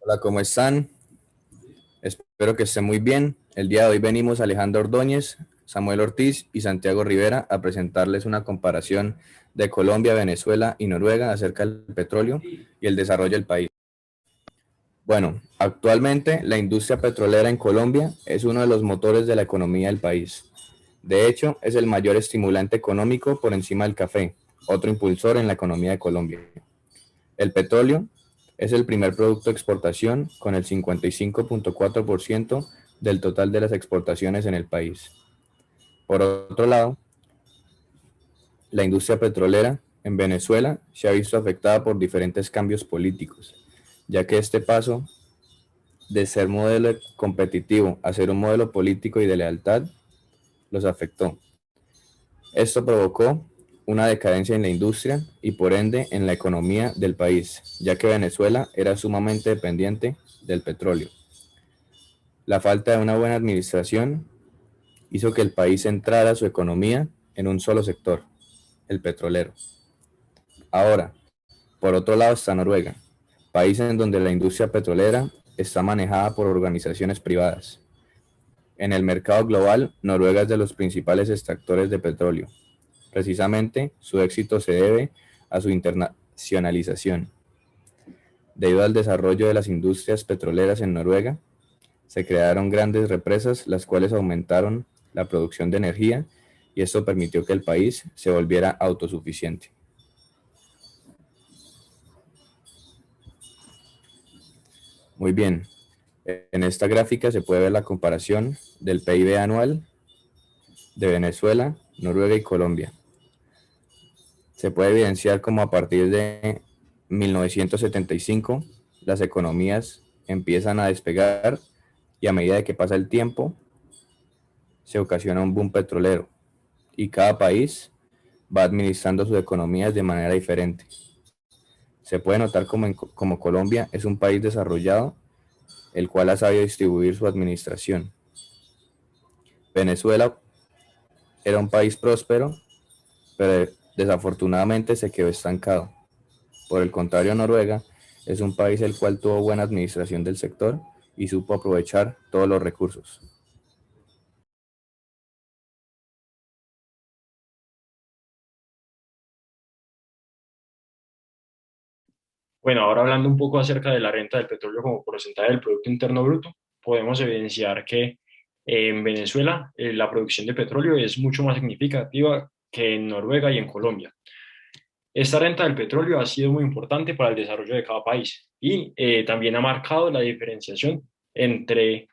Hola, ¿cómo están? Espero que estén muy bien. El día de hoy venimos Alejandro Ordóñez, Samuel Ortiz y Santiago Rivera a presentarles una comparación de Colombia, Venezuela y Noruega acerca del petróleo y el desarrollo del país. Bueno, actualmente la industria petrolera en Colombia es uno de los motores de la economía del país. De hecho, es el mayor estimulante económico por encima del café, otro impulsor en la economía de Colombia. El petróleo es el primer producto de exportación con el 55.4% del total de las exportaciones en el país. Por otro lado, la industria petrolera en Venezuela se ha visto afectada por diferentes cambios políticos, ya que este paso de ser modelo competitivo a ser un modelo político y de lealtad los afectó. Esto provocó una decadencia en la industria y por ende en la economía del país, ya que Venezuela era sumamente dependiente del petróleo. La falta de una buena administración hizo que el país centrara su economía en un solo sector, el petrolero. Ahora, por otro lado está Noruega, país en donde la industria petrolera está manejada por organizaciones privadas. En el mercado global, Noruega es de los principales extractores de petróleo. Precisamente, su éxito se debe a su internacionalización. Debido al desarrollo de las industrias petroleras en Noruega, se crearon grandes represas, las cuales aumentaron la producción de energía y esto permitió que el país se volviera autosuficiente. Muy bien, en esta gráfica se puede ver la comparación del PIB anual de Venezuela, Noruega y Colombia. Se puede evidenciar como a partir de 1975 las economías empiezan a despegar y a medida que pasa el tiempo se ocasiona un boom petrolero y cada país va administrando sus economías de manera diferente. Se puede notar como Colombia es un país desarrollado, el cual ha sabido distribuir su administración. Venezuela era un país próspero, pero desafortunadamente se quedó estancado. Por el contrario, Noruega es un país el cual tuvo buena administración del sector y supo aprovechar todos los recursos. Bueno, ahora hablando un poco acerca de la renta del petróleo como porcentaje del Producto Interno Bruto, podemos evidenciar que en Venezuela la producción de petróleo es mucho más significativa que en Noruega y en Colombia. Esta renta del petróleo ha sido muy importante para el desarrollo de cada país y también ha marcado la diferenciación entre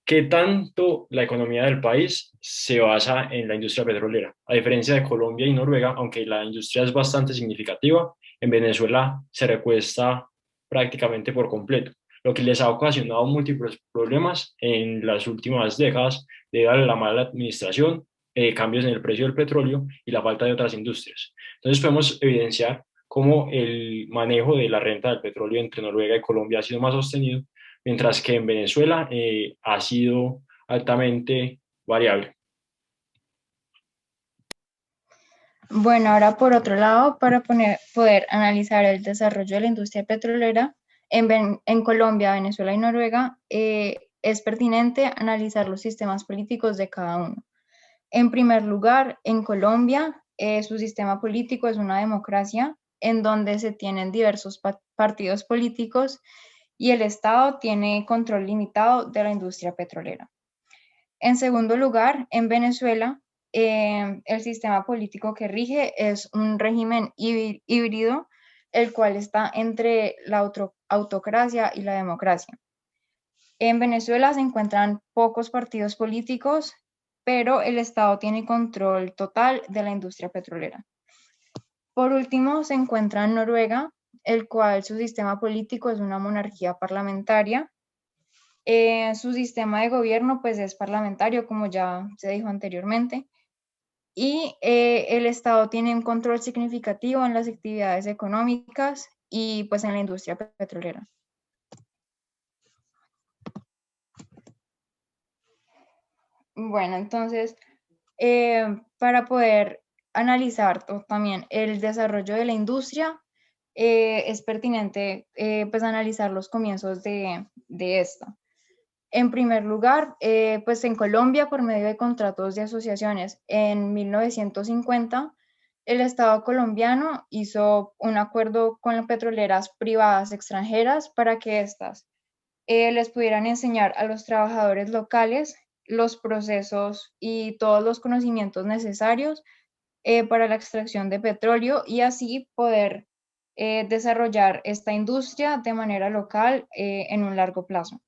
qué tanto la economía del país se basa en la industria petrolera. A diferencia de Colombia y Noruega, aunque la industria es bastante significativa, en Venezuela se recuesta prácticamente por completo, lo que les ha ocasionado múltiples problemas en las últimas décadas debido a la mala administración, cambios en el precio del petróleo y la falta de otras industrias. Entonces podemos evidenciar cómo el manejo de la renta del petróleo entre Noruega y Colombia ha sido más sostenido, mientras que en Venezuela ha sido altamente variable. Bueno, ahora por otro lado, para poder analizar el desarrollo de la industria petrolera en Colombia, Venezuela y Noruega, es pertinente analizar los sistemas políticos de cada uno. En primer lugar, en Colombia, su sistema político es una democracia en donde se tienen diversos partidos políticos y el Estado tiene control limitado de la industria petrolera. En segundo lugar, en Venezuela, el sistema político que rige es un régimen híbrido, el cual está entre la autocracia y la democracia. En Venezuela se encuentran pocos partidos políticos, pero el Estado tiene control total de la industria petrolera. Por último, se encuentra en Noruega, el cual su sistema político es una monarquía parlamentaria. Su sistema de gobierno pues es parlamentario, como ya se dijo anteriormente, y el Estado tiene un control significativo en las actividades económicas y pues en la industria petrolera. Bueno, entonces, para poder analizar también el desarrollo de la industria, es pertinente pues analizar los comienzos de esta. En primer lugar, pues en Colombia, por medio de contratos de asociaciones, en 1950, el Estado colombiano hizo un acuerdo con las petroleras privadas extranjeras para que éstas les pudieran enseñar a los trabajadores locales los procesos y todos los conocimientos necesarios para la extracción de petróleo y así poder desarrollar esta industria de manera local en un largo plazo.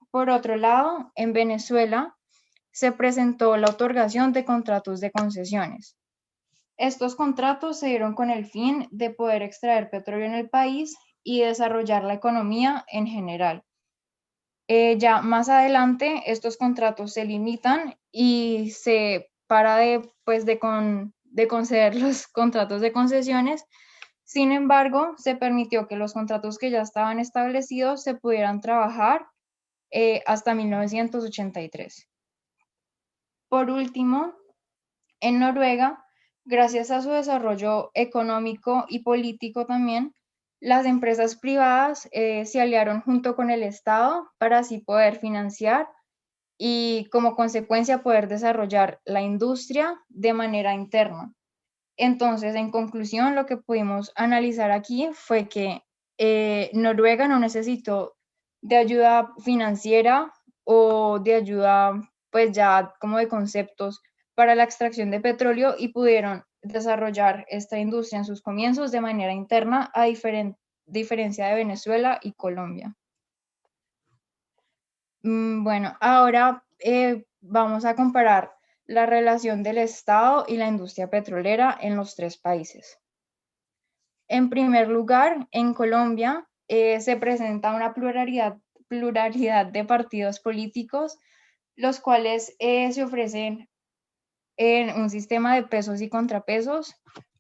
Por otro lado, en Venezuela se presentó la otorgación de contratos de concesiones. Estos contratos se dieron con el fin de poder extraer petróleo en el país y desarrollar la economía en general. Ya más adelante, estos contratos se limitan y se para de conceder los contratos de concesiones. Sin embargo, se permitió que los contratos que ya estaban establecidos se pudieran trabajar hasta 1983. Por último, en Noruega, gracias a su desarrollo económico y político también, las empresas privadas se aliaron junto con el Estado para así poder financiar y como consecuencia poder desarrollar la industria de manera interna. Entonces, en conclusión, lo que pudimos analizar aquí fue que Noruega no necesitó de ayuda financiera o de ayuda, pues ya como de conceptos para la extracción de petróleo y pudieron desarrollar esta industria en sus comienzos de manera interna a diferencia de Venezuela y Colombia. Bueno, ahora vamos a comparar la relación del Estado y la industria petrolera en los tres países. En primer lugar, en Colombia se presenta una pluralidad de partidos políticos, los cuales se ofrecen en un sistema de pesos y contrapesos,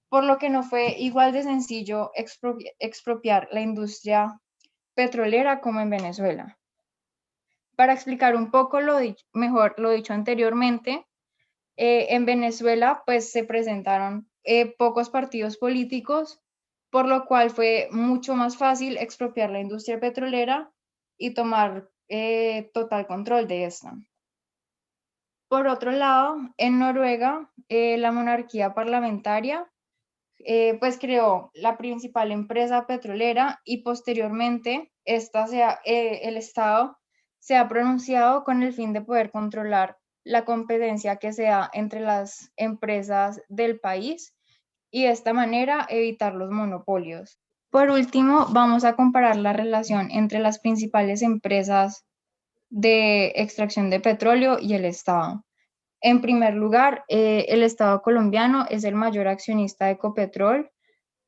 por lo que no fue igual de sencillo expropiar la industria petrolera como en Venezuela. Para explicar un poco mejor lo dicho anteriormente, en Venezuela pues se presentaron pocos partidos políticos, por lo cual fue mucho más fácil expropiar la industria petrolera y tomar total control de esta. Por otro lado, en Noruega, la monarquía parlamentaria pues creó la principal empresa petrolera y posteriormente el Estado se ha pronunciado con el fin de poder controlar la competencia que se da entre las empresas del país y de esta manera evitar los monopolios. Por último, vamos a comparar la relación entre las principales empresas de extracción de petróleo y el Estado. En primer lugar, el Estado colombiano es el mayor accionista de Ecopetrol,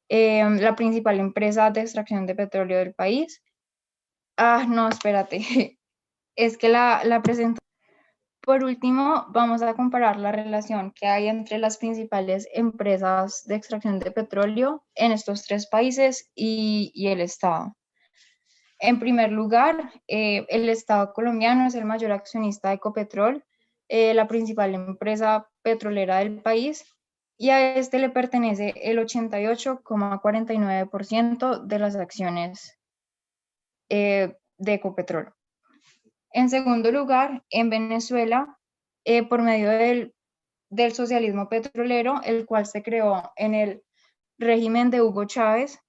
la principal empresa de extracción de petróleo del país. No, espérate, es que la presento. Por último, vamos a comparar la relación que hay entre las principales empresas de extracción de petróleo en estos tres países y el Estado. En primer lugar, el Estado colombiano es el mayor accionista de Ecopetrol, la principal empresa petrolera del país, y a este le pertenece el 88,49% de las acciones de Ecopetrol. En segundo lugar, en Venezuela, por medio del socialismo petrolero, el cual se creó en el régimen de Hugo Chávez,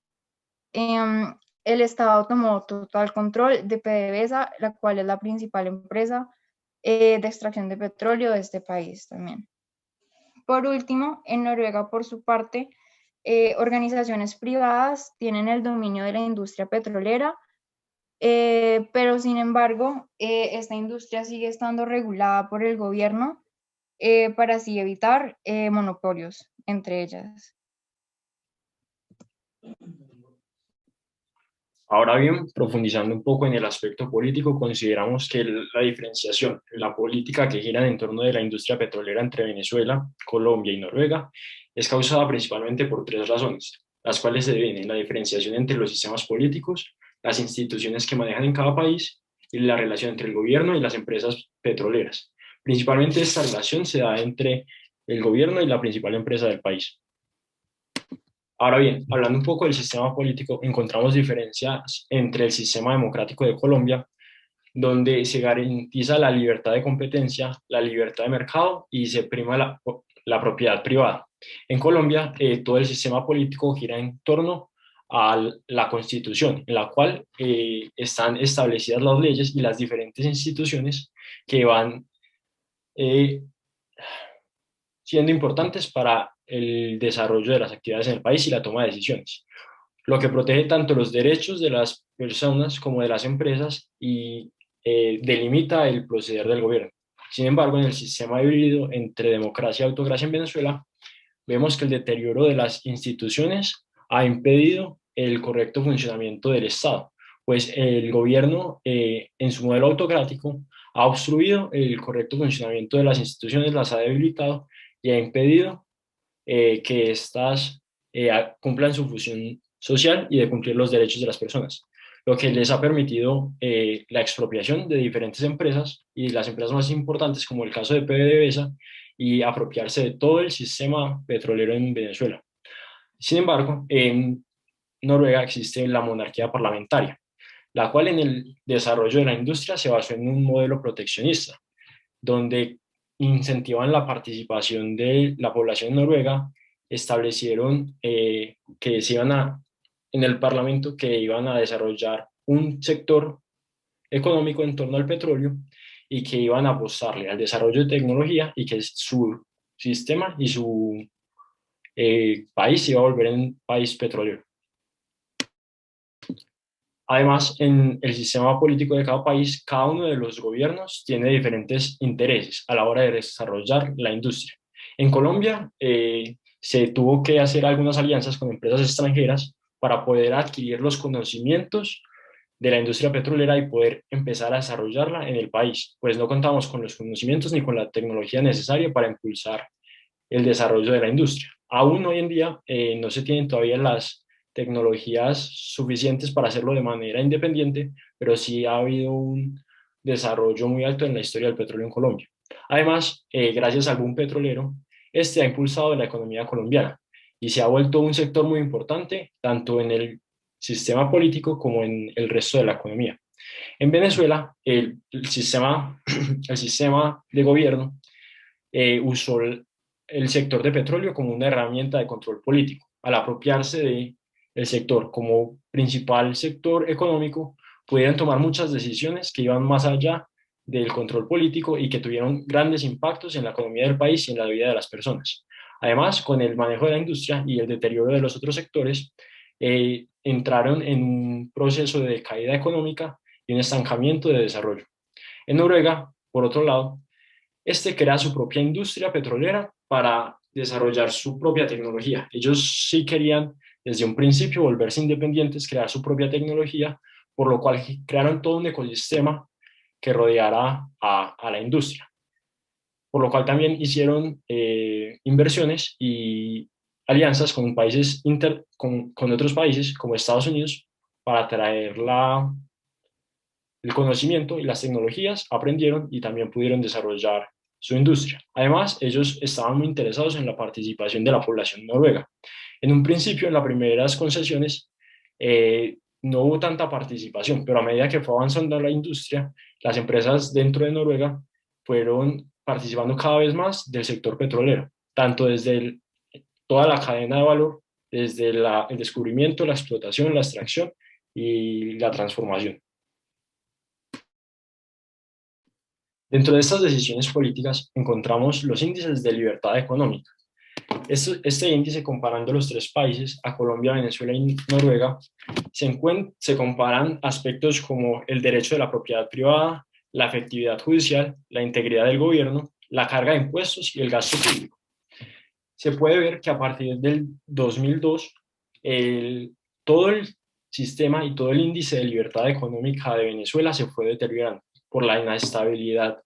el Estado tomó total control de PDVSA, la cual es la principal empresa de extracción de petróleo de este país también. Por último, en Noruega, por su parte, organizaciones privadas tienen el dominio de la industria petrolera, pero sin embargo, esta industria sigue estando regulada por el gobierno para así evitar monopolios entre ellas. Ahora bien, profundizando un poco en el aspecto político, consideramos que la diferenciación en la política que gira en torno de la industria petrolera entre Venezuela, Colombia y Noruega es causada principalmente por tres razones, las cuales se deben en la diferenciación entre los sistemas políticos, las instituciones que manejan en cada país y la relación entre el gobierno y las empresas petroleras. Principalmente esta relación se da entre el gobierno y la principal empresa del país. Ahora bien, hablando un poco del sistema político, encontramos diferencias entre el sistema democrático de Colombia, donde se garantiza la libertad de competencia, la libertad de mercado y se prima la propiedad privada. En Colombia, todo el sistema político gira en torno a la Constitución, en la cual están establecidas las leyes y las diferentes instituciones que van eh, siendo importantes para el desarrollo de las actividades en el país y la toma de decisiones, lo que protege tanto los derechos de las personas como de las empresas y delimita el proceder del gobierno. Sin embargo, en el sistema híbrido entre democracia y autocracia en Venezuela, vemos que el deterioro de las instituciones ha impedido el correcto funcionamiento del Estado, pues el gobierno, en su modelo autocrático, ha obstruido el correcto funcionamiento de las instituciones, las ha debilitado y ha impedido que éstas cumplan su función social y de cumplir los derechos de las personas, lo que les ha permitido la expropiación de diferentes empresas y las empresas más importantes, como el caso de PDVSA, y apropiarse de todo el sistema petrolero en Venezuela. Sin embargo, en Noruega existe la monarquía parlamentaria, la cual en el desarrollo de la industria se basó en un modelo proteccionista, donde incentivan la participación de la población noruega, establecieron que se iban en el Parlamento que iban a desarrollar un sector económico en torno al petróleo y que iban a apostarle al desarrollo de tecnología y que su sistema y su país se iba a volver un país petrolero. Además, en el sistema político de cada país, cada uno de los gobiernos tiene diferentes intereses a la hora de desarrollar la industria. En Colombia se tuvo que hacer algunas alianzas con empresas extranjeras para poder adquirir los conocimientos de la industria petrolera y poder empezar a desarrollarla en el país, pues no contamos con los conocimientos ni con la tecnología necesaria para impulsar el desarrollo de la industria. Aún hoy en día no se tienen todavía las tecnologías suficientes para hacerlo de manera independiente, pero sí ha habido un desarrollo muy alto en la historia del petróleo en Colombia. Además, gracias al boom petrolero, este ha impulsado la economía colombiana y se ha vuelto un sector muy importante tanto en el sistema político como en el resto de la economía. En Venezuela, el sistema, el sistema de gobierno usó el sector de petróleo como una herramienta de control político. Al apropiarse del sector como principal sector económico, pudieron tomar muchas decisiones que iban más allá del control político y que tuvieron grandes impactos en la economía del país y en la vida de las personas. Además, con el manejo de la industria y el deterioro de los otros sectores, entraron en un proceso de caída económica y un estancamiento de desarrollo. En Noruega, por otro lado, este crea su propia industria petrolera para desarrollar su propia tecnología. Ellos sí querían desde un principio volverse independientes, crear su propia tecnología, por lo cual crearon todo un ecosistema que rodeara a la industria. Por lo cual también hicieron inversiones y alianzas con países con otros países como Estados Unidos para traer el conocimiento y las tecnologías, aprendieron y también pudieron desarrollar su industria. Además, ellos estaban muy interesados en la participación de la población noruega. En un principio, en las primeras concesiones, no hubo tanta participación, pero a medida que fue avanzando la industria, las empresas dentro de Noruega fueron participando cada vez más del sector petrolero, tanto desde toda la cadena de valor, desde el descubrimiento, la explotación, la extracción y la transformación. Dentro de estas decisiones políticas encontramos los índices de libertad económica. Este índice, comparando los tres países, a Colombia, Venezuela y Noruega, se comparan aspectos como el derecho de la propiedad privada, la efectividad judicial, la integridad del gobierno, la carga de impuestos y el gasto público. Se puede ver que a partir del 2002, todo el sistema y todo el índice de libertad económica de Venezuela se fue deteriorando por la inestabilidad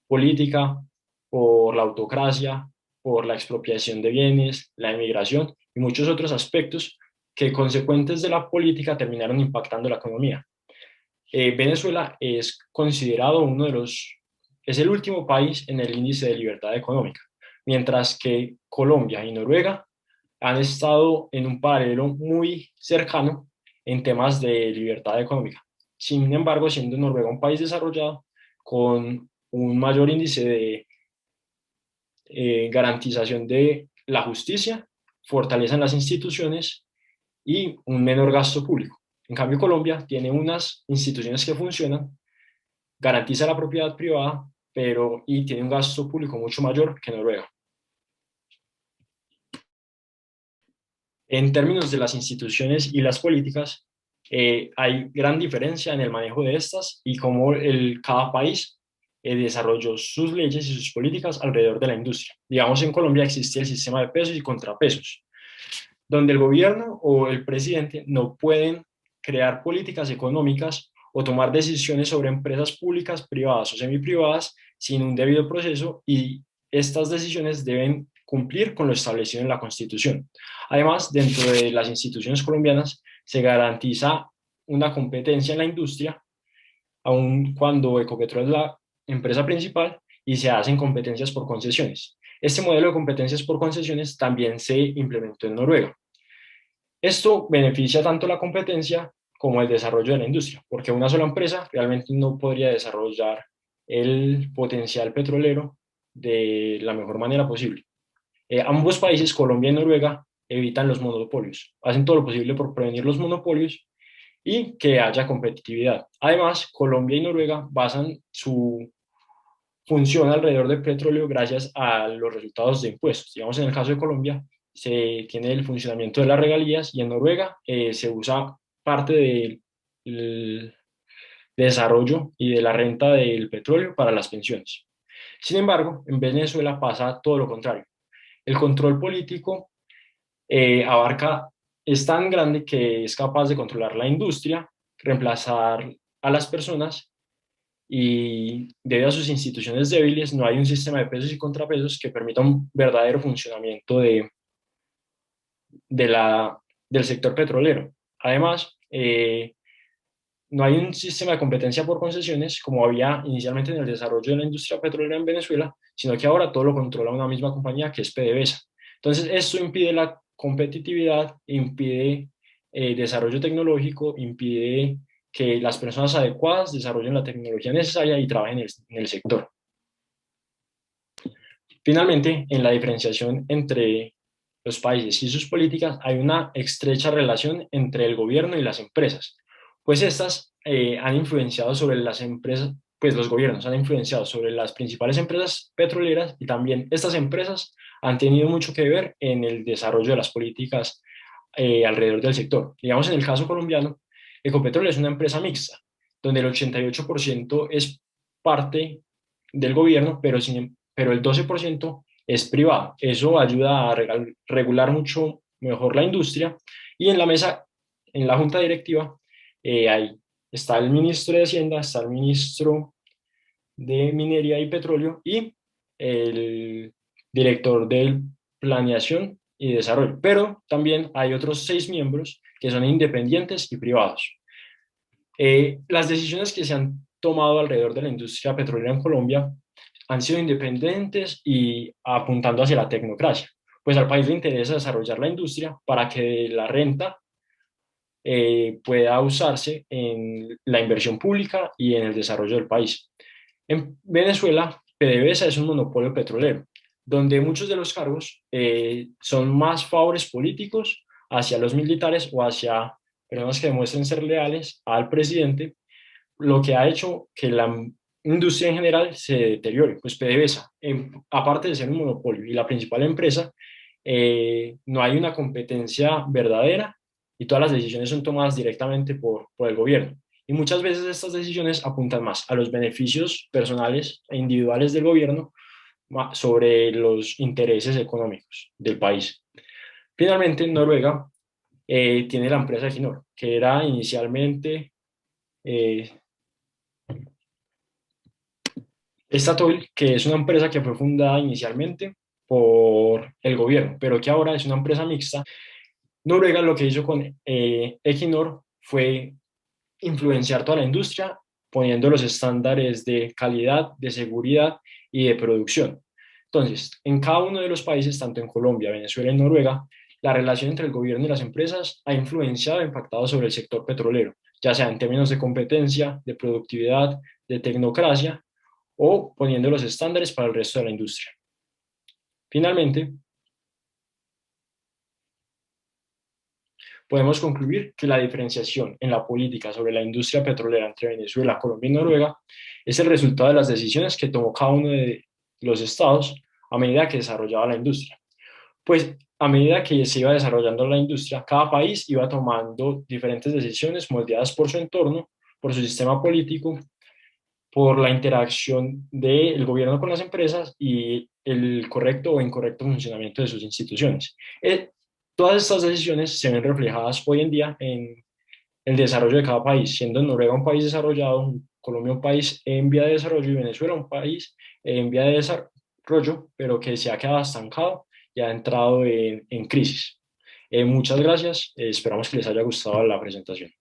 política, por la autocracia, por la expropiación de bienes, la emigración y muchos otros aspectos que, consecuentes de la política, terminaron impactando la economía. Venezuela es considerado es el último país en el índice de libertad económica, mientras que Colombia y Noruega han estado en un paralelo muy cercano en temas de libertad económica. Sin embargo, siendo Noruega un país desarrollado con un mayor índice de garantización de la justicia, fortaleza en las instituciones y un menor gasto público. En cambio, Colombia tiene unas instituciones que funcionan, garantiza la propiedad privada, y tiene un gasto público mucho mayor que Noruega. En términos de las instituciones y las políticas, hay gran diferencia en el manejo de estas y cómo cada país desarrolló sus leyes y sus políticas alrededor de la industria. Digamos, en Colombia existe el sistema de pesos y contrapesos, donde el gobierno o el presidente no pueden crear políticas económicas o tomar decisiones sobre empresas públicas, privadas o semiprivadas sin un debido proceso, y estas decisiones deben cumplir con lo establecido en la Constitución. Además, dentro de las instituciones colombianas se garantiza una competencia en la industria, aun cuando Ecopetrol es la empresa principal, y se hacen competencias por concesiones. Este modelo de competencias por concesiones también se implementó en Noruega. Esto beneficia tanto la competencia como el desarrollo de la industria, porque una sola empresa realmente no podría desarrollar el potencial petrolero de la mejor manera posible. Ambos países, Colombia y Noruega, evitan los monopolios, hacen todo lo posible por prevenir los monopolios y que haya competitividad. Además, Colombia y Noruega basan su función alrededor del petróleo gracias a los resultados de impuestos. Digamos, en el caso de Colombia, se tiene el funcionamiento de las regalías, y en Noruega se usa parte del desarrollo y de la renta del petróleo para las pensiones. Sin embargo, en Venezuela pasa todo lo contrario. El control político es tan grande que es capaz de controlar la industria, reemplazar a las personas, y debido a sus instituciones débiles no hay un sistema de pesos y contrapesos que permita un verdadero funcionamiento de del sector petrolero. Además, no hay un sistema de competencia por concesiones como había inicialmente en el desarrollo de la industria petrolera en Venezuela, sino que ahora todo lo controla una misma compañía, que es PDVSA. Entonces, esto impide la competitividad, impide desarrollo tecnológico, impide que las personas adecuadas desarrollen la tecnología necesaria y trabajen en el sector. Finalmente, en la diferenciación entre los países y sus políticas hay una estrecha relación entre el gobierno y las empresas, pues estas han influenciado sobre las empresas, pues los gobiernos han influenciado sobre las principales empresas petroleras, y también estas empresas han tenido mucho que ver en el desarrollo de las políticas alrededor del sector. Digamos, en el caso colombiano, Ecopetrol es una empresa mixta, donde el 88% es parte del gobierno, pero el 12% es privado. Eso ayuda a regular mucho mejor la industria, y en la mesa, en la junta directiva, ahí está el ministro de Hacienda, está el ministro de Minería y Petróleo y el director de Planeación y Desarrollo. Pero también hay otros 6 miembros que son independientes y privados. Las decisiones que se han tomado alrededor de la industria petrolera en Colombia han sido independientes y apuntando hacia la tecnocracia, pues al país le interesa desarrollar la industria para que la renta pueda usarse en la inversión pública y en el desarrollo del país. En Venezuela, PDVSA es un monopolio petrolero, donde muchos de los cargos son más favores políticos hacia los militares o hacia personas que demuestren ser leales al presidente, lo que ha hecho que la industria en general se deteriore. Pues PDVSA, aparte de ser un monopolio y la principal empresa, no hay una competencia verdadera y todas las decisiones son tomadas directamente por el gobierno. Y muchas veces estas decisiones apuntan más a los beneficios personales e individuales del gobierno sobre los intereses económicos del país. Finalmente, Noruega tiene la empresa Equinor, que era inicialmente Statoil, que es una empresa que fue fundada inicialmente por el gobierno, pero que ahora es una empresa mixta. Noruega lo que hizo con Equinor fue influenciar toda la industria, poniendo los estándares de calidad, de seguridad y de producción. Entonces, en cada uno de los países, tanto en Colombia, Venezuela y Noruega, la relación entre el gobierno y las empresas ha influenciado e impactado sobre el sector petrolero, ya sea en términos de competencia, de productividad, de tecnocracia o poniendo los estándares para el resto de la industria. Finalmente, podemos concluir que la diferenciación en la política sobre la industria petrolera entre Venezuela, Colombia y Noruega es el resultado de las decisiones que tomó cada uno de los estados a medida que desarrollaba la industria. Pues a medida que se iba desarrollando la industria, cada país iba tomando diferentes decisiones moldeadas por su entorno, por su sistema político, por la interacción del gobierno con las empresas y el correcto o incorrecto funcionamiento de sus instituciones. Todas estas decisiones se ven reflejadas hoy en día en el desarrollo de cada país, siendo Noruega un país desarrollado, Colombia un país en vía de desarrollo y Venezuela un país en vía de desarrollo, pero que se ha quedado estancado y ha entrado en crisis. Muchas gracias, esperamos que les haya gustado la presentación.